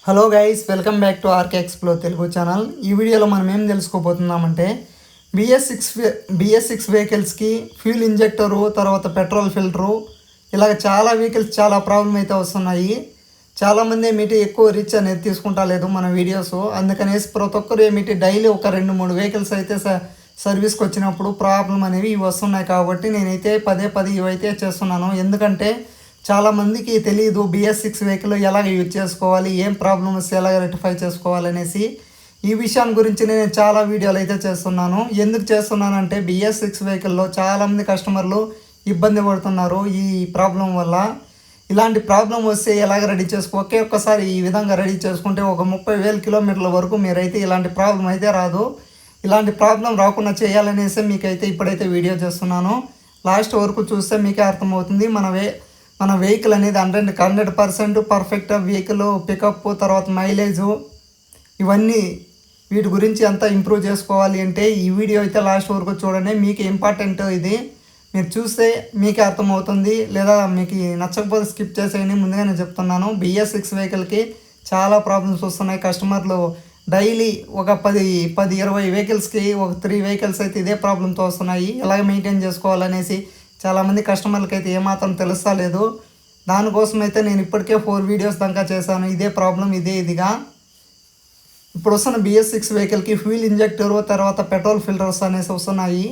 Hello guys, welcome back to RK explore Telugu channel. ఈ వీడియోలో మనం ఏం తెలుసుకోబోతున్నామంటే బిఎస్ సిక్స్ వెహికల్స్కి ఫ్యూల్ ఇంజెక్టరు, తర్వాత పెట్రోల్ ఫిల్టరు, ఇలాగ చాలా వెహికల్స్ చాలా ప్రాబ్లం అయితే వస్తున్నాయి. చాలామంది ఏమిటి ఎక్కువ రీచ్ అనేది తీసుకుంటా లేదు మన వీడియోస్. అందుకనేసి ప్రతి ఒక్కరు ఏమిటి డైలీ ఒక 2-3 వెహికల్స్ అయితే సర్వీస్కి వచ్చినప్పుడు ప్రాబ్లం అనేవి ఇవి వస్తున్నాయి. కాబట్టి నేనైతే పదే ఇవైతే చేస్తున్నాను. ఎందుకంటే చాలామందికి తెలియదు బిఎస్6 వెహికల్ ఎలాగ యూజ్ చేసుకోవాలి, ఏం ప్రాబ్లమ్ వస్తే ఎలాగ రెక్టిఫై చేసుకోవాలనేసి. ఈ విషయాన్ని గురించి నేను చాలా వీడియోలు అయితే చేస్తున్నాను. ఎందుకు చేస్తున్నానంటే బిఎస్6 వెహికల్లో చాలామంది కస్టమర్లు ఇబ్బంది పడుతున్నారు ఈ ప్రాబ్లం వల్ల. ఇలాంటి ప్రాబ్లం వస్తే ఎలాగ రెడీ ఒకే ఒక్కసారి ఈ విధంగా రెడీ చేసుకుంటే ఒక 30,000 కిలోమీటర్ల వరకు మీరైతే ఇలాంటి ప్రాబ్లం అయితే రాదు. ఇలాంటి ప్రాబ్లం రాకుండా చేయాలనేసి మీకైతే ఇప్పుడైతే వీడియో చేస్తున్నాను. లాస్ట్ వరకు చూస్తే మీకే అర్థమవుతుంది. మన వెహికల్ అనేది 100% పర్ఫెక్ట్ వెహికల్ పికప్, తర్వాత మైలేజు, ఇవన్నీ వీటి గురించి అంతా ఇంప్రూవ్ చేసుకోవాలి అంటే ఈ వీడియో అయితే లాస్ట్ వరకు చూడండి. మీకు ఇంపార్టెంట్ ఇది. మీరు చూస్తే మీకే అర్థమవుతుంది. లేదా మీకు నచ్చకపోతే స్కిప్ చేసేయండి. ముందుగా నేను చెప్తున్నాను, బిఎస్6 వెహికల్కి చాలా ప్రాబ్లమ్స్ వస్తున్నాయి. కస్టమర్లు డైలీ ఒక 10-20 వెహికల్స్కి ఒక 3 వెహికల్స్ అయితే ఇదే ప్రాబ్లంతో వస్తున్నాయి. ఎలాగ మెయింటైన్ చేసుకోవాలనేసి చాలామంది కస్టమర్లకి అయితే ఏమాత్రం తెలుస్తా లేదు. దానికోసం అయితే నేను ఇప్పటికే 4 వీడియోస్ దాకా చేశాను. ఇదే ప్రాబ్లం ఇదిగా. ఇప్పుడు వస్తున్న బిఎస్6 వెహికల్కి ఫ్యూల్ ఇంజెక్టరు, తర్వాత పెట్రోల్ ఫిల్టర్స్ అనేసి వస్తున్నాయి.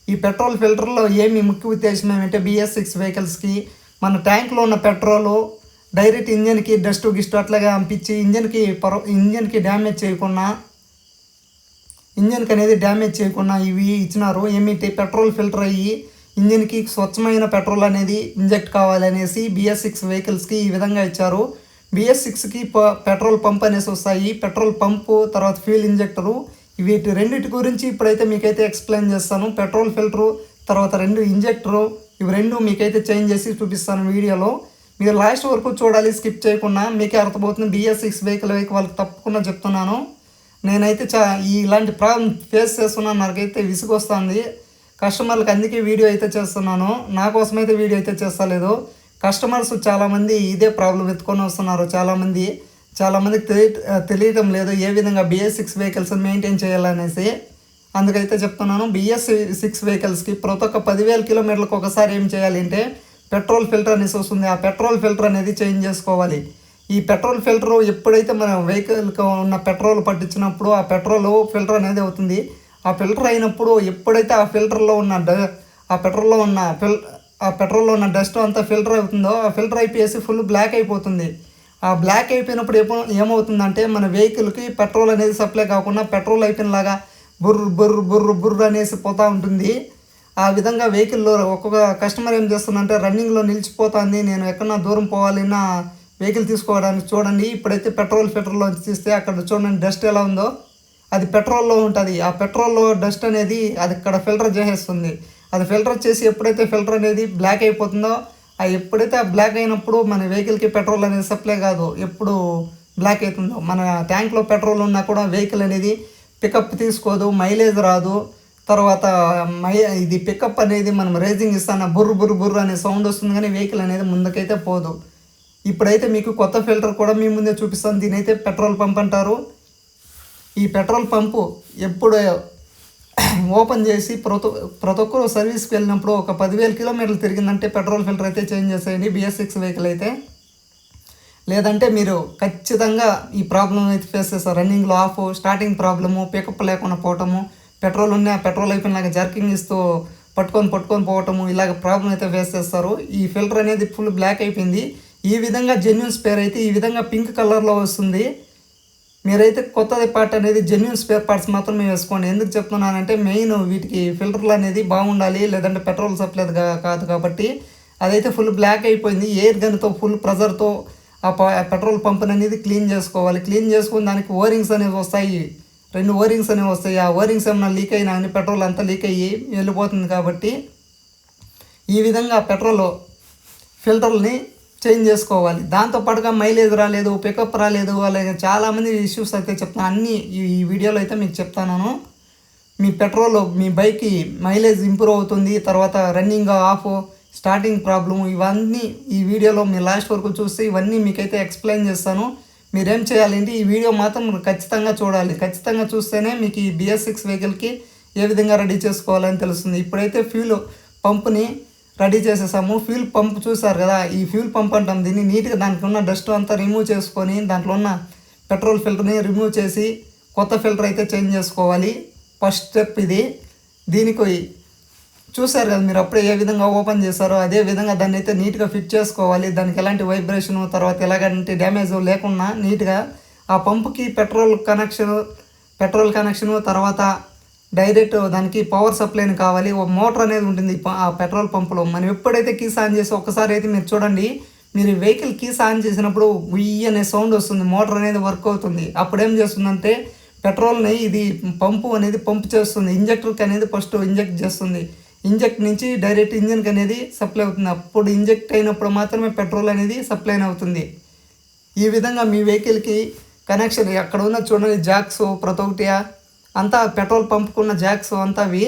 ఈ పెట్రోల్ ఫిల్టర్లో ఏమి ముఖ్య ఉద్దేశం ఏమంటే బిఎస్6 వెహికల్స్కి మన ట్యాంక్లో ఉన్న పెట్రోలు డైరెక్ట్ ఇంజన్కి డస్ట్ గిస్ట్ అట్లాగా పంపించి ఇంజన్కి డ్యామేజ్ చేయకుండా, ఇంజన్కి అనేది డ్యామేజ్ చేయకుండా ఇవి ఇచ్చినారు. ఏమిటి పెట్రోల్ ఫిల్టర్ అయ్యి ఇంజిన్కి స్వచ్ఛమైన పెట్రోల్ అనేది ఇంజెక్ట్ కావాలనేసి బిఎస్6 వెహికల్స్కి ఈ విధంగా ఇచ్చారు. బిఎస్6కి పెట్రోల్ పంప్ అనేసి వస్తాయి. పెట్రోల్ పంపు, తర్వాత ఫ్యూల్ ఇంజెక్టరు, వీటి రెండింటి గురించి ఇప్పుడైతే మీకైతే ఎక్స్ప్లెయిన్ చేస్తాను. పెట్రోల్ ఫిల్టరు, తర్వాత 2 ఇంజెక్టరు, ఇవి 2 మీకైతే చేంజ్ చేసి చూపిస్తాను వీడియోలో. మీరు లాస్ట్ వరకు చూడాలి, స్కిప్ చేయకుండా. మీకే అర్థమవుతుంది. బిఎస్6 వెహికల్ వాళ్ళకి తప్పకుండా చెప్తున్నాను. నేనైతే ఇలాంటి ప్రాబ్లం ఫేస్ చేస్తున్నాను. నాకైతే విసుగొస్తుంది కస్టమర్లకు, అందుకే వీడియో అయితే చేస్తున్నాను. నా కోసమైతే వీడియో అయితే చేస్తలేదు. కస్టమర్స్ చాలామంది ఇదే ప్రాబ్లం ఎత్తుకొని వస్తున్నారు. చాలామందికి తెలియటం లేదు ఏ విధంగా బిఎస్6 వెహికల్స్ మెయింటైన్ చేయాలనేసి. అందుకైతే చెప్తున్నాను. బిఎస్6 వెహికల్స్కి ప్రతి ఒక్క 10,000 కిలోమీటర్లకు ఒకసారి ఏం చేయాలి అంటే పెట్రోల్ ఫిల్టర్ అనేసి వస్తుంది. ఆ పెట్రోల్ ఫిల్టర్ అనేది చేంజ్ చేసుకోవాలి. ఈ పెట్రోల్ ఫిల్టర్ ఎప్పుడైతే మన వెహికల్కి ఉన్న పెట్రోల్ పట్టించినప్పుడు ఆ పెట్రోల్ ఫిల్టర్ అనేది అవుతుంది. ఆ ఫిల్టర్ అయినప్పుడు ఎప్పుడైతే ఆ పెట్రోల్లో ఉన్న డస్ట్ అంతా ఫిల్టర్ అవుతుందో, ఆ ఫిల్టర్ అయిపోయేసి ఫుల్ బ్లాక్ అయిపోతుంది. ఆ బ్లాక్ అయిపోయినప్పుడు ఏమవుతుందంటే మన వెహికల్కి పెట్రోల్ అనేది సప్లై కాకుండా పెట్రోల్ అయిపోయినలాగా బుర్రు అనేసి పోతూ ఉంటుంది. ఆ విధంగా వెహికల్లో ఒక్కొక్క కస్టమర్ ఏం చేస్తుందంటే రన్నింగ్లో నిలిచిపోతుంది. నేను ఎక్కడన్నా దూరం పోవాలన్నా వెహికల్ తీసుకోవడానికి చూడండి. ఇప్పుడైతే పెట్రోల్ ఫిల్టర్లో తీస్తే అక్కడ చూడండి డస్ట్ ఎలా ఉందో, అది పెట్రోల్లో ఉంటుంది. ఆ పెట్రోల్లో డస్ట్ అనేది అది ఇక్కడ ఫిల్టర్ చేసేస్తుంది. అది ఫిల్టర్ చేసి ఎప్పుడైతే ఫిల్టర్ అనేది బ్లాక్ అయిపోతుందో, ఎప్పుడైతే ఆ బ్లాక్ అయినప్పుడు మన వెహికల్కి పెట్రోల్ అనేది సప్లై కాదు. ఎప్పుడు బ్లాక్ అవుతుందో మన ట్యాంక్లో పెట్రోల్ ఉన్నా కూడా వెహికల్ అనేది పికప్ తీసుకోదు, మైలేజ్ రాదు. తర్వాత ఇది పికప్ అనేది మనం రేజింగ్ ఇస్తాన బుర్రు అనే సౌండ్ వస్తుంది, కానీ వెహికల్ అనేది ముందుకైతే పోదు. ఇప్పుడైతే మీకు కొత్త ఫిల్టర్ కూడా మీ ముందే చూపిస్తాను. దీని అయితే పెట్రోల్ పంప్ అంటారు. ఈ పెట్రోల్ పంపు ఎప్పుడు ఓపెన్ చేసి ప్రతి ఒక్కరు సర్వీస్కి వెళ్ళినప్పుడు ఒక 10,000 కిలోమీటర్లు తిరిగిందంటే పెట్రోల్ ఫిల్టర్ అయితే చేంజ్ చేసేయండి బిఎస్6 వెహికల్ అయితే. లేదంటే మీరు ఖచ్చితంగా ఈ ప్రాబ్లం అయితే ఫేస్ చేస్తారు. రన్నింగ్లో ఆఫ్, స్టార్టింగ్ ప్రాబ్లము, పికప్ లేకుండా పోవటము, పెట్రోల్ అయిపోయినాక జర్కింగ్ ఇస్తూ పట్టుకొని పోవటము, ఇలాగ ప్రాబ్లం అయితే ఫేస్ చేస్తారు. ఈ ఫిల్టర్ అనేది ఫుల్ బ్లాక్ అయిపోయింది. ఈ విధంగా జెన్యూన్ స్పేర్ అయితే ఈ విధంగా పింక్ కలర్లో వస్తుంది. మీరైతే కొత్తది పార్ట్ అనేది జెన్యూన్ స్పేర్ పార్ట్స్ మాత్రమే వేసుకోండి. ఎందుకు చెప్తున్నానంటే మెయిన్ వీటికి ఫిల్టర్లు అనేది బాగుండాలి, లేదంటే పెట్రోల్ సప్లై కాదు. కాబట్టి అదైతే ఫుల్ బ్లాక్ అయిపోయింది. ఎయిర్ గన్తో ఫుల్ ప్రెజర్తో ఆ పెట్రోల్ పంప్ అనేది క్లీన్ చేసుకోవాలి. క్లీన్ చేసుకుని దానికి ఓరింగ్స్ అనేవి వస్తాయి, 2 ఓరింగ్స్ అనేవి వస్తాయి. ఆ ఓరింగ్స్ ఏమైనా లీక్ అయినా కానీ పెట్రోల్ అంతా లీక్ అయ్యి వెళ్ళిపోతుంది. కాబట్టి ఈ విధంగా పెట్రోల్ ఫిల్టర్ని చేంజ్ చేసుకోవాలి. దాంతోపాటుగా మైలేజ్ రాలేదు, పికప్ రాలేదు, అలాగే చాలామంది ఇష్యూస్ అయితే చెప్తాను. అన్నీ ఈ వీడియోలో అయితే మీకు చెప్తాను. మీ పెట్రోల్ మీ బైక్కి మైలేజ్ ఇంప్రూవ్ అవుతుంది, తర్వాత రన్నింగ్ ఆఫ్, స్టార్టింగ్ ప్రాబ్లమ్, ఇవన్నీ ఈ వీడియోలో మీరు లాస్ట్ వరకు చూస్తే ఇవన్నీ మీకైతే ఎక్స్ప్లెయిన్ చేస్తాను. మీరేం చేయాలంటే ఈ వీడియో మాత్రం ఖచ్చితంగా చూడాలి. ఖచ్చితంగా చూస్తేనే మీకు ఈ BS6 వెహికల్కి ఏ విధంగా రెడీ చేసుకోవాలని తెలుస్తుంది. ఇప్పుడైతే ఫ్యూల్ పంపుని రెడీ చేసేసాము. ఫ్యూల్ పంప్ చూసారు కదా, ఈ ఫ్యూల్ పంప్ అంటాం దీన్ని. నీట్గా దానికి ఉన్న డస్ట్ అంతా రిమూవ్ చేసుకొని దాంట్లో ఉన్న పెట్రోల్ ఫిల్టర్ని రిమూవ్ చేసి కొత్త ఫిల్టర్ అయితే చేంజ్ చేసుకోవాలి. ఫస్ట్ స్టెప్ ఇది. దీనికి చూసారు కదా మీరు అప్పుడే ఏ విధంగా ఓపెన్ చేశారో అదే విధంగా దాన్ని అయితే నీట్గా ఫిట్ చేసుకోవాలి. దానికి ఎలాంటి వైబ్రేషను తర్వాత ఎలాగంటే డ్యామేజ్ లేకుండా నీట్గా ఆ పంపుకి పెట్రోల్ కనెక్షను తర్వాత డైరెక్ట్ దానికి పవర్ సప్లైని కావాలి. ఒక మోటార్ అనేది ఉంటుంది ఆ పెట్రోల్ పంపులో. మనం ఎప్పుడైతే కీస్ ఆన్ చేసి ఒక్కసారి అయితే మీరు చూడండి, మీరు వెహికల్ కీస్ ఆన్ చేసినప్పుడు ఉయ్యి అనే సౌండ్ వస్తుంది, మోటార్ అనేది వర్క్ అవుతుంది. అప్పుడు ఏం చేస్తుందంటే పెట్రోల్ని ఇది పంపు అనేది పంప్ చేస్తుంది. ఇంజెక్టర్కి అనేది ఫస్ట్ ఇంజెక్ట్ చేస్తుంది. ఇంజెక్ట్ నుంచి డైరెక్ట్ ఇంజిన్కి అనేది సప్లై అవుతుంది. అప్పుడు ఇంజెక్ట్ అయినప్పుడు మాత్రమే పెట్రోల్ అనేది సప్లై అవుతుంది. ఈ విధంగా మీ వెహికల్కి కనెక్షన్ అక్కడ ఉన్న చూడండి జాక్స్ ప్రతి ఒక్కటి అంతా పెట్రోల్ పంపుకున్న జాక్స్ అంతా అవి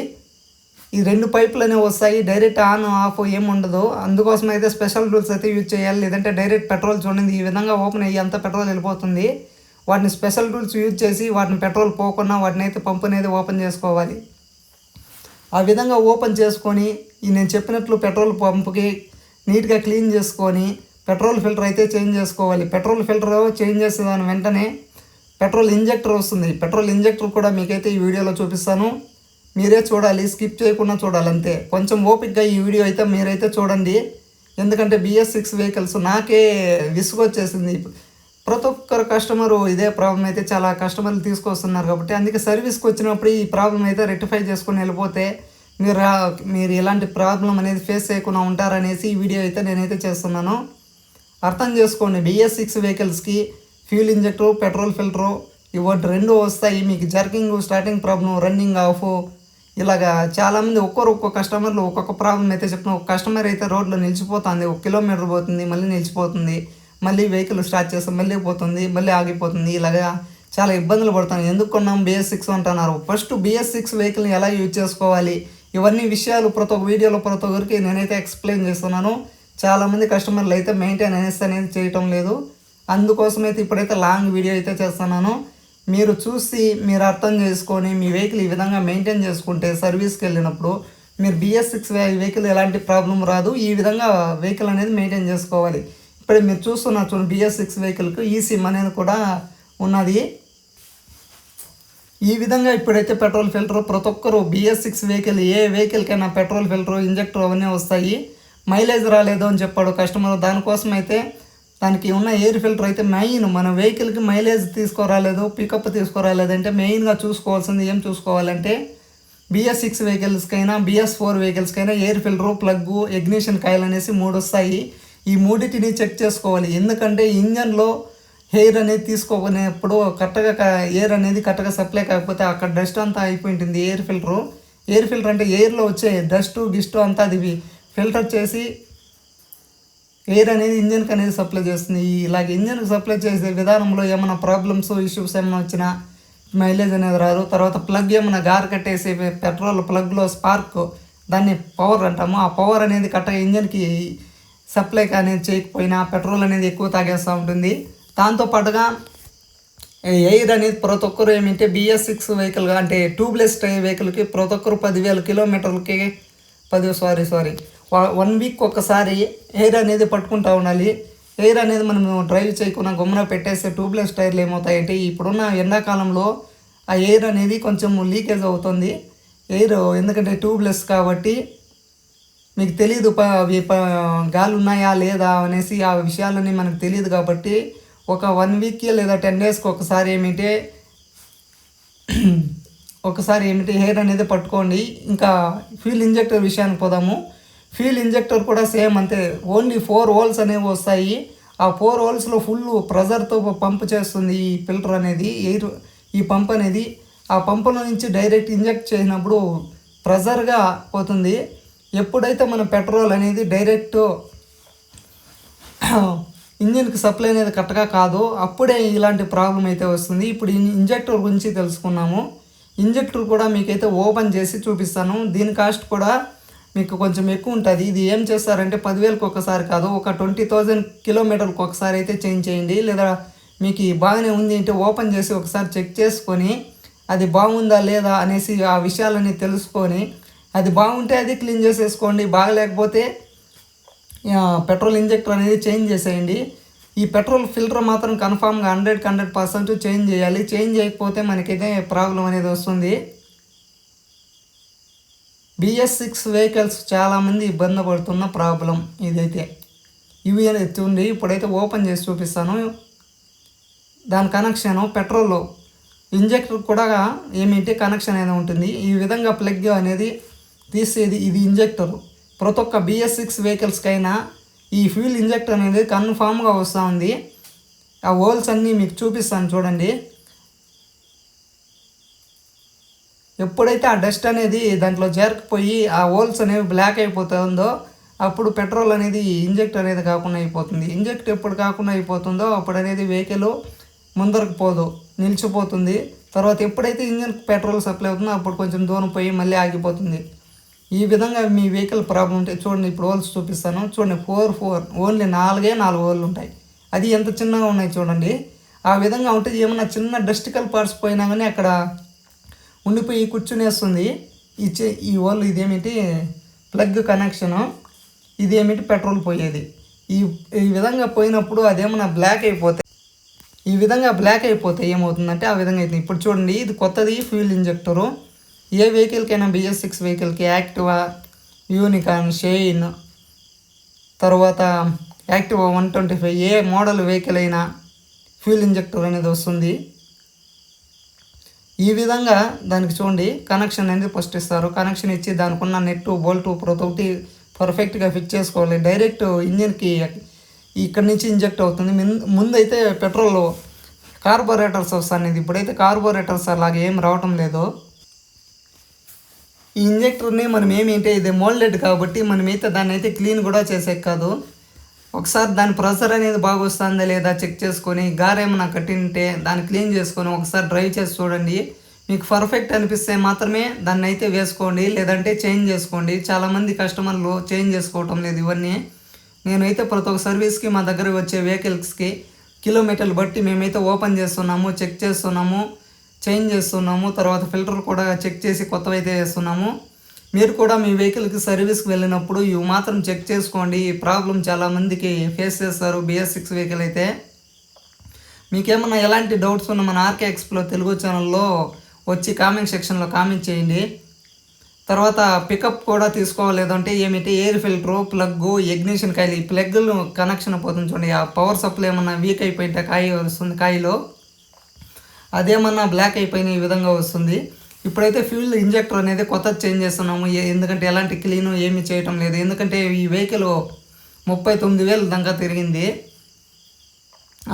ఈ 2 పైపులు అనేవి వస్తాయి. డైరెక్ట్ ఆన్ ఆఫ్ ఏమి ఉండదు. అందుకోసం అయితే స్పెషల్ రూల్స్ అయితే యూజ్ చేయాలి. లేదంటే డైరెక్ట్ పెట్రోల్ చూడండి ఈ విధంగా ఓపెన్ అయ్యి అంతా పెట్రోల్ వెళ్ళిపోతుంది. వాటిని స్పెషల్ రూల్స్ యూజ్ చేసి వాటిని పెట్రోల్ పోకుండా వాటిని అయితే పంపు అనేది ఓపెన్ చేసుకోవాలి. ఆ విధంగా ఓపెన్ చేసుకొని నేను చెప్పినట్లు పెట్రోల్ పంపుకి నీట్గా క్లీన్ చేసుకొని పెట్రోల్ ఫిల్టర్ అయితే చేంజ్ చేసుకోవాలి. పెట్రోల్ ఫిల్టర్ చేంజ్ చేసే దాని వెంటనే పెట్రోల్ ఇంజెక్టర్ వస్తుంది. పెట్రోల్ ఇంజెక్టర్ కూడా మీకైతే ఈ వీడియోలో చూపిస్తాను. మీరే చూడాలి, స్కిప్ చేయకుండా చూడాలి అంతే. కొంచెం ఓపిక్గా ఈ వీడియో అయితే మీరైతే చూడండి. ఎందుకంటే BS6 వెహికల్స్ నాకే విసుగొచ్చేసింది. ప్రతి ఒక్కరు కస్టమరు ఇదే ప్రాబ్లం అయితే చాలా కస్టమర్లు తీసుకొస్తున్నారు కాబట్టి అందుకే సర్వీస్కి వచ్చినప్పుడు ఈ ప్రాబ్లం అయితే రెక్టిఫై చేసుకొని వెళ్ళిపోతే మీరు ఇలాంటి ప్రాబ్లం అనేది ఫేస్ చేయకుండా ఉంటారనేసి ఈ వీడియో అయితే నేనైతే చేస్తున్నాను. అర్థం చేసుకోండి, BS6 వెహికల్స్కి ఫ్యూల్ ఇంజెక్టర్ పెట్రోల్ ఫిల్టరు ఇవి 2 వస్తాయి. మీకు jerking starting problem running off ఇలాగా చాలామంది ఒక్కొక్క కస్టమర్లు ఒక్కొక్క ప్రాబ్లం అయితే చెప్తున్నారు. ఒక కస్టమర్ అయితే రోడ్లో నిలిచిపోతుంది, 1 కిలోమీటర్ పోతుంది మళ్ళీ నిలిచిపోతుంది, మళ్ళీ వెహికల్ స్టార్ట్ చేస్తాం మళ్ళీ పోతుంది మళ్ళీ ఆగిపోతుంది. ఇలాగా చాలా ఇబ్బందులు పడుతున్నాను. ఎందుకు కొన్నాం BS6 అంటున్నారు. ఫస్ట్ BS6 వెహికల్ని ఎలా యూజ్ చేసుకోవాలి ఇవన్నీ విషయాలు ప్రతి ఒక్క వీడియోలో ప్రతి ఒక్కరికి నేనైతే ఎక్స్ప్లెయిన్ చేస్తున్నాను. చాలామంది కస్టమర్లు అయితే మెయింటెనెన్స్ అనేది చేయటం లేదు. అందుకోసమైతే ఇప్పుడైతే లాంగ్ వీడియో అయితే చేస్తున్నాను. మీరు చూసి మీరు అర్థం చేసుకొని మీ వెహికల్ ఈ విధంగా మెయింటైన్ చేసుకుంటే సర్వీస్కి వెళ్ళినప్పుడు మీరు BS6 వెహికల్ ఎలాంటి ప్రాబ్లం రాదు. ఈ విధంగా వెహికల్ అనేది మెయింటైన్ చేసుకోవాలి. ఇప్పుడు మీరు చూస్తున్నారు చూడండి BS6 వెహికల్కి eSIM అనేది కూడా ఉన్నది. ఈ విధంగా ఇప్పుడైతే పెట్రోల్ ఫిల్టర్ ప్రతి ఒక్కరు BS6 వెహికల్ ఏ వెహికల్కైనా పెట్రోల్ ఫిల్టర్ ఇంజెక్టర్ అవన్నీ వస్తాయి. మైలేజ్ రాలేదు అని చెప్పాడు కస్టమర్. దానికోసం అయితే దానికి ఉన్న ఎయిర్ ఫిల్టర్ అయితే మెయిన్ మన వెహికల్కి మైలేజ్ తీసుకోరాలేదు పికప్ తీసుకోరాలేదు అంటే మెయిన్గా చూసుకోవాల్సింది ఏం చూసుకోవాలంటే BS6 వెహికల్స్కైనా BS4 వెహికల్స్కైనా air filter plug ignition coil అనేసి 3 వస్తాయి. ఈ మూడింటిని చెక్ చేసుకోవాలి. ఎందుకంటే ఇంజన్లో ఎయిర్ అనేది తీసుకోకునేప్పుడు కరెక్ట్గా ఎయిర్ అనేది కరెక్ట్గా సప్లై కాకపోతే అక్కడ డస్ట్ అంతా అయిపోయి ఉంటుంది. ఎయిర్ ఫిల్టర్ అంటే ఎయిర్లో వచ్చే డస్ట్ గిస్టు అంతా అది ఫిల్టర్ చేసి ఎయిర్ అనేది ఇంజన్కి అనేది సప్లై చేస్తుంది. ఇలాగ ఇంజన్కి సప్లై చేసే విధానంలో ఏమైనా ప్రాబ్లమ్స్ ఇష్యూస్ ఏమైనా వచ్చినా మైలేజ్ అనేది రాదు. తర్వాత ప్లగ్ ఏమైనా గారు కట్టేసి పెట్రోల్ ప్లగ్లో స్పార్క్ దాన్ని పవర్ అంటాము. ఆ పవర్ అనేది కరెక్ట్గా ఇంజన్కి సప్లై అనేది చేయకపోయినా పెట్రోల్ అనేది ఎక్కువ తాగేస్తూ ఉంటుంది. దాంతోపాటుగా ఎయిర్ అనేది ప్రతి ఒక్కరు ఏమంటే BS6 వెహికల్ అంటే ట్యూబ్లెస్ వెహికల్కి ప్రతి ఒక్కరు 10,000 కిలోమీటర్లకి 1 వీక్ ఒకసారి ఎయిర్ అనేది పట్టుకుంటూ ఉండాలి. ఎయిర్ అనేది మనం డ్రైవ్ చేయకుండా గమ్మున పెట్టేస్తే ట్యూబ్లెస్ టైర్లు ఏమవుతాయంటే ఇప్పుడున్న ఎండాకాలంలో ఆ ఎయిర్ అనేది కొంచెం లీకేజ్ అవుతుంది. ఎయిర్ ఎందుకంటే ట్యూబ్లెస్ కాబట్టి మీకు తెలియదు గాలి ఉన్నాయా లేదా అనేసి ఆ విషయాలన్నీ మనకు తెలియదు కాబట్టి ఒక 1 వీక్కి లేదా 10 డేస్కి ఒకసారి ఏమిటి ఎయిర్ అనేది పట్టుకోండి. ఇంకా ఫ్యూల్ ఇంజెక్టర్ విషయానికి పోదాము. ఫ్యూల్ ఇంజెక్టర్ కూడా సేమ్ అంతే. ఓన్లీ 4 హోల్స్ అనేవి వస్తాయి. ఆ 4 హోల్స్లో ఫుల్ ప్రెజర్తో పంప్ చేస్తుంది ఈ ఫిల్టర్ అనేది ఎయిర్. ఈ పంప్ అనేది ఆ పంపులో నుంచి డైరెక్ట్ ఇంజెక్ట్ చేసినప్పుడు ప్రెజర్గా పోతుంది. ఎప్పుడైతే మన పెట్రోల్ అనేది డైరెక్ట్ ఇంజిన్కి సప్లై అనేది కరెక్ట్గా కాదు అప్పుడే ఇలాంటి ప్రాబ్లం అయితే వస్తుంది. ఇప్పుడు ఇంజెక్టర్ గురించి తెలుసుకున్నాము. ఇంజెక్టర్ కూడా మీకైతే ఓపెన్ చేసి చూపిస్తాను. దీని కాస్ట్ కూడా మీకు కొంచెం ఎక్కువ ఉంటుంది. ఇది ఏం చేస్తారంటే 10,000కి ఒకసారి కాదు, ఒక 20,000 కిలోమీటర్కి ఒకసారి అయితే చేంజ్ చేయండి. లేదా మీకు బాగానే ఉంది అంటే ఓపెన్ చేసి ఒకసారి చెక్ చేసుకొని అది బాగుందా లేదా అనేసి ఆ విషయాలన్నీ తెలుసుకొని అది బాగుంటే అది క్లీన్ చేసేసుకోండి. బాగలేకపోతే పెట్రోల్ ఇంజెక్టర్ అనేది చేంజ్ చేసేయండి. ఈ పెట్రోల్ ఫిల్టర్ మాత్రం కన్ఫామ్గా 100% చేంజ్ చేయాలి. చేంజ్ చేయకపోతే మనకైతే ప్రాబ్లం అనేది వస్తుంది. BS6 వెహికల్స్ చాలామంది ఇబ్బంది పడుతున్న ప్రాబ్లం ఇదైతే. ఇవి చూడండి, ఇప్పుడైతే ఓపెన్ చేసి చూపిస్తాను. దాని కనెక్షను పెట్రోల్ ఇంజెక్టర్ కూడా ఏమిటి కనెక్షన్ అనేది ఉంటుంది. ఈ విధంగా ప్లగ్ అనేది తీసేది ఇది ఇంజెక్టర్. ప్రతి ఒక్క BS6 వెహికల్స్కైనా ఈ ఫ్యూల్ ఇంజెక్టర్ అనేది కన్ఫామ్గా వస్తూ ఉంది. ఆ హోల్స్ అన్నీ మీకు చూపిస్తాను చూడండి. ఎప్పుడైతే ఆ డస్ట్ అనేది దాంట్లో చేరకపోయి ఆ హోల్స్ అనేవి బ్లాక్ అయిపోతుందో అప్పుడు పెట్రోల్ అనేది ఇంజెక్ట్ అనేది కాకుండా అయిపోతుంది. ఇంజెక్ట్ ఎప్పుడు కాకుండా అయిపోతుందో అప్పుడు అనేది వెహికల్ ముందరకు పోదు, నిలిచిపోతుంది. తర్వాత ఎప్పుడైతే ఇంజన్ పెట్రోల్ సప్లై అవుతుందో అప్పుడు కొంచెం దూరం పోయి మళ్ళీ ఆగిపోతుంది. ఈ విధంగా మీ వెహికల్ ప్రాబ్లం ఉంటే చూడండి, ఇప్పుడు హోల్స్ చూపిస్తాను చూడండి. 4 ఓన్లీ 4 హోల్లు ఉంటాయి. అది ఎంత చిన్నగా ఉన్నాయి చూడండి. ఆ విధంగా ఉంటే ఏమన్నా చిన్న డస్టికల్ పార్ట్స్ పోయినా కానీ అక్కడ ఉండిపోయి కూర్చునేస్తుంది. ఈ హోల్ ఇదేమిటి ప్లగ్ కనెక్షను, ఇదేమిటి పెట్రోల్ పోయేది. ఈ విధంగా పోయినప్పుడు అదేమన్నా బ్లాక్ అయిపోతే ఈ విధంగా బ్లాక్ అయిపోతే ఏమవుతుందంటే ఆ విధంగా అవుతుంది. ఇప్పుడు చూడండి, ఇది కొత్తది ఫ్యూల్ ఇంజెక్టరు. ఏ వెహికల్కైనా BS6 వెహికల్కి యాక్టివా, యూనికాన్, షైన్, తర్వాత యాక్టివా 125 ఏ మోడల్ వెహికల్ అయినా ఫ్యూల్ ఇంజెక్టర్ అనేది వస్తుంది. ఈ విధంగా దానికి చూడండి కనెక్షన్ అనేది ఫస్ట్ ఇస్తారు. కనెక్షన్ ఇచ్చి దానికి ఉన్న నెట్ బోల్టు ప్రతి ఒక్కటి పర్ఫెక్ట్గా ఫిట్ చేసుకోవాలి. డైరెక్ట్ ఇంజిన్కి ఇక్కడి నుంచి ఇంజెక్ట్ అవుతుంది. ముందైతే పెట్రోల్ కార్బోరేటర్స్ వస్తాయి. ఇప్పుడైతే కార్బోరేటర్స్ అలాగే ఏం రావటం లేదు. ఈ ఇంజెక్టర్ని మనం ఏమింటే ఇది మోల్డెడ్ కాబట్టి మనమైతే దాన్ని అయితే క్లీన్ కూడా చేసేది కాదు. ఒకసారి దాని ప్రెషర్ అనేది బాగా వస్తుందా లేదా చెక్ చేసుకొని గారేమన్నా కట్టింటే దాన్ని క్లీన్ చేసుకొని ఒకసారి డ్రైవ్ చేసి చూడండి. మీకు పర్ఫెక్ట్ అనిపిస్తే మాత్రమే దాన్ని అయితే వేసుకోండి, లేదంటే చేంజ్ చేసుకోండి. చాలామంది కస్టమర్లు చేంజ్ చేసుకోవటం లేదు ఇవన్నీ. నేనైతే ప్రతి ఒక్క సర్వీస్కి మా దగ్గర వచ్చే వెహికల్స్కి కిలోమీటర్లు బట్టి మేమైతే ఓపెన్ చేస్తున్నాము, చెక్ చేస్తున్నాము, చేంజ్ చేస్తున్నాము. తర్వాత ఫిల్టర్ కూడా చెక్ చేసి కొత్తవి అయితే వేస్తున్నాము. మీరు కూడా మీ వెహికల్కి సర్వీస్కి వెళ్ళినప్పుడు ఇవి మాత్రం చెక్ చేసుకోండి. ఈ ప్రాబ్లం చాలామందికి ఫేస్ చేస్తారు BS6 వెహికల్ అయితే. మీకేమన్నా ఎలాంటి డౌట్స్ ఉన్నా మన ఆర్కే ఎక్స్ప్లోర్ తెలుగు ఛానల్లో వచ్చి కామెంట్ సెక్షన్లో కామెంట్ చేయండి. తర్వాత పికప్ కూడా తీసుకోలేదంటే ఏమిటి air filter, plug, ignition coil, ఈ ప్లగ్లు కనెక్షన్ పోతుంది చూడండి. ఆ పవర్ సప్లై ఏమన్నా వీక్ అయిపోయింటే కాయి వస్తుంది, కాయిలో అదేమన్నా బ్లాక్ అయిపోయిన ఈ విధంగా వస్తుంది. ఇప్పుడైతే ఫ్యూల్ ఇంజెక్టర్ అనేది కొత్తది చేంజ్ చేస్తున్నాము. ఎందుకంటే ఎలాంటి క్లీను ఏమీ చేయటం లేదు. ఎందుకంటే ఈ వెహికల్ 39,000 దాకా తిరిగింది,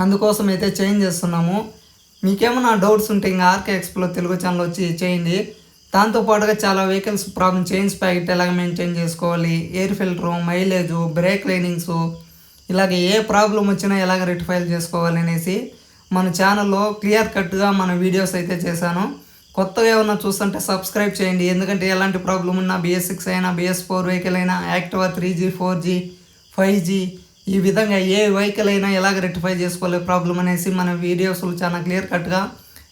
అందుకోసం అయితే చేంజ్ చేస్తున్నాము. మీకేమైనా డౌట్స్ ఉంటే ఇంకా ఆర్కే ఎక్స్ప్లోర్ తెలుగు ఛానల్ వచ్చి చేయండి. దాంతోపాటుగా చాలా వెహికల్స్ ప్రాబ్లం చైన్స్ ప్యాకెట్ ఎలాగ మెయింటైన్ చేసుకోవాలి, ఎయిర్ ఫిల్టరు, మైలేజు, బ్రేక్ లైనింగ్సు, ఇలాగే ఏ ప్రాబ్లం వచ్చినా ఎలాగ రెక్టిఫై చేసుకోవాలి అనేసి మన ఛానల్లో క్లియర్ కట్గా మన వీడియోస్ అయితే చేశాను. కొత్తగా ఏమన్నా చూస్తుంటే సబ్స్క్రైబ్ చేయండి. ఎందుకంటే ఎలాంటి ప్రాబ్లం ఉన్నా BS6 అయినా BS4 వెహికల్ అయినా యాక్టివా 3G 4G 5G ఈ విధంగా ఏ వెహికల్ అయినా ఎలాగ రెక్టిఫై చేసుకోవాలి ప్రాబ్లం అనేసి మన వీడియోస్లో చాలా క్లియర్ కట్గా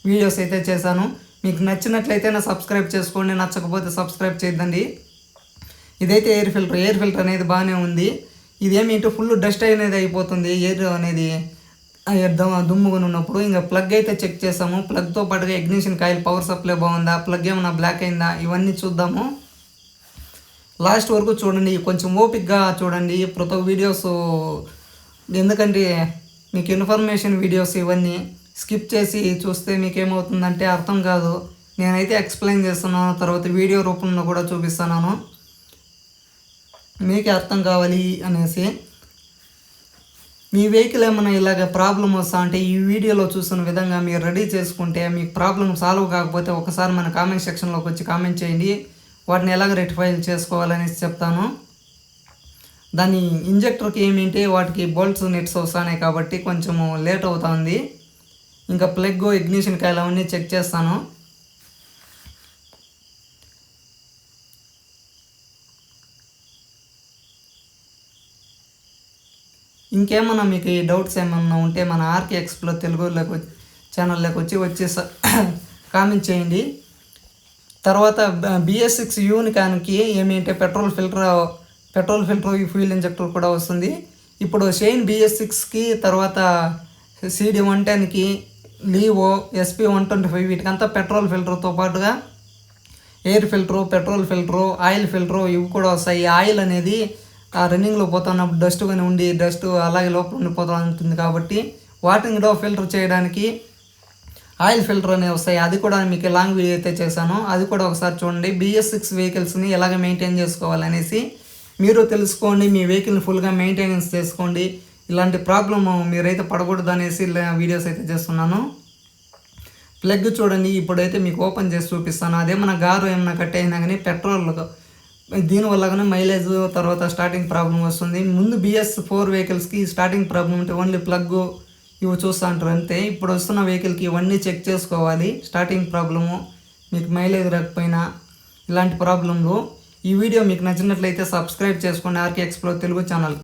వీడియోస్ అయితే చేశాను. మీకు నచ్చినట్లయితే సబ్స్క్రైబ్ చేసుకోండి, నచ్చకపోతే సబ్స్క్రైబ్ చేయద్దండి. ఇదైతే ఎయిర్ ఫిల్టర్ అనేది బాగానే ఉంది. ఇదేమిటో ఫుల్ డస్ట్ అనేది అయిపోతుంది ఎయిర్ అనేది దుమ్ముగా ఉన్నప్పుడు. ఇంకా ప్లగ్ అయితే చెక్ చేసాము. ప్లగ్తో పాటుగా ఇగ్నిషన్ కాయిల్ పవర్ సప్లై బాగుందా, ప్లగ్ ఏమైనా బ్లాక్ అయిందా, ఇవన్నీ చూద్దాము. లాస్ట్ వరకు చూడండి, కొంచెం ఓపిక్గా చూడండి ప్రతి ఒక్క వీడియోస్. ఎందుకంటే మీకు ఇన్ఫర్మేషన్ వీడియోస్ ఇవన్నీ స్కిప్ చేసి చూస్తే మీకు ఏమవుతుందంటే అర్థం కాదు. నేనైతే ఎక్స్ప్లెయిన్ చేస్తున్నాను, తర్వాత వీడియో రూపంలో కూడా చూపిస్తున్నాను, మీకే అర్థం కావాలి అనేసి. మీ వెహికల్ ఏమైనా ఇలాగ ప్రాబ్లం వస్తా అంటే ఈ వీడియోలో చూస్తున్న విధంగా మీరు రెడీ చేసుకుంటే మీకు ప్రాబ్లం సాల్వ్ కాకపోతే ఒకసారి మన కామెంట్ సెక్షన్లోకి వచ్చి కామెంట్ చేయండి. వాటిని ఎలాగ రెక్టిఫై చేసుకోవాలనేసి చెప్తాను. దాని ఇంజెక్టర్కి ఏమింటే వాటికి బోల్ట్స్ నెట్స్ వస్తున్నాయి కాబట్టి కొంచెము లేట్ అవుతుంది. ఇంకా ప్లగ్, ఇగ్నిషన్ కాయిల్ అవన్నీ చెక్ చేస్తాను. ఇంకేమన్నా మీకు ఈ డౌట్స్ ఏమన్నా ఉంటే మన ఆర్కే ఎక్స్ప్లో తెలుగులోకి ఛానల్లోకి వచ్చి కామెంట్ చేయండి. తర్వాత BS6 యూనికాన్కి ఏమిటంటే పెట్రోల్ ఫిల్టర్ ఫ్యూల్ ఇంజెక్టర్ కూడా వస్తుంది. ఇప్పుడు షైన్ BS6కి తర్వాత CD110కి లీవో SP125 వీటికంతా పెట్రోల్ ఫిల్టర్తో పాటుగా air filter, petrol filter, oil filter ఇవి కూడా వస్తాయి. ఆయిల్ అనేది రన్నింగ్లో పోతున్నప్పుడు డస్ట్ కానీ ఉండి డస్ట్ అలాగే లోపల ఉండిపోతూ ఉంటుంది కాబట్టి వాటిని ఫిల్టర్ చేయడానికి ఆయిల్ ఫిల్టర్ అనేవి వస్తాయి. అది కూడా మీకు లాంగ్ వీడియో అయితే చేశాను, అది కూడా ఒకసారి చూడండి. BS6 వెహికల్స్ని ఎలాగ మెయింటైన్ చేసుకోవాలనేసి మీరు తెలుసుకోండి. మీ వెహికల్ని ఫుల్గా మెయింటెనెన్స్ చేసుకోండి. ఇలాంటి ప్రాబ్లమ్ మీరైతే పడకూడదు అనేసి వీడియోస్ అయితే చేస్తున్నాను. ప్లగ్ చూడండి, ఇప్పుడైతే మీకు ఓపెన్ చేసి చూపిస్తాను. అదేమన్నా గారు ఏమన్నా కట్ అయినా కానీ పెట్రోల్ దీనివల్ల కానీ మైలేజ్ తర్వాత స్టార్టింగ్ ప్రాబ్లం వస్తుంది. ముందు BS4 వెహికల్స్కి స్టార్టింగ్ ప్రాబ్లం ఉంటే ఓన్లీ ప్లగ్ ఇవి చూస్తూ ఉంటారు అంతే. ఇప్పుడు వస్తున్న వెహికల్కి ఇవన్నీ చెక్ చేసుకోవాలి. స్టార్టింగ్ ప్రాబ్లము, మీకు మైలేజ్ రాకపోయినా ఇలాంటి ప్రాబ్లంలు. ఈ వీడియో మీకు నచ్చినట్లయితే సబ్స్క్రైబ్ చేసుకోండి ఆర్కే ఎక్స్ప్లో తెలుగు ఛానల్.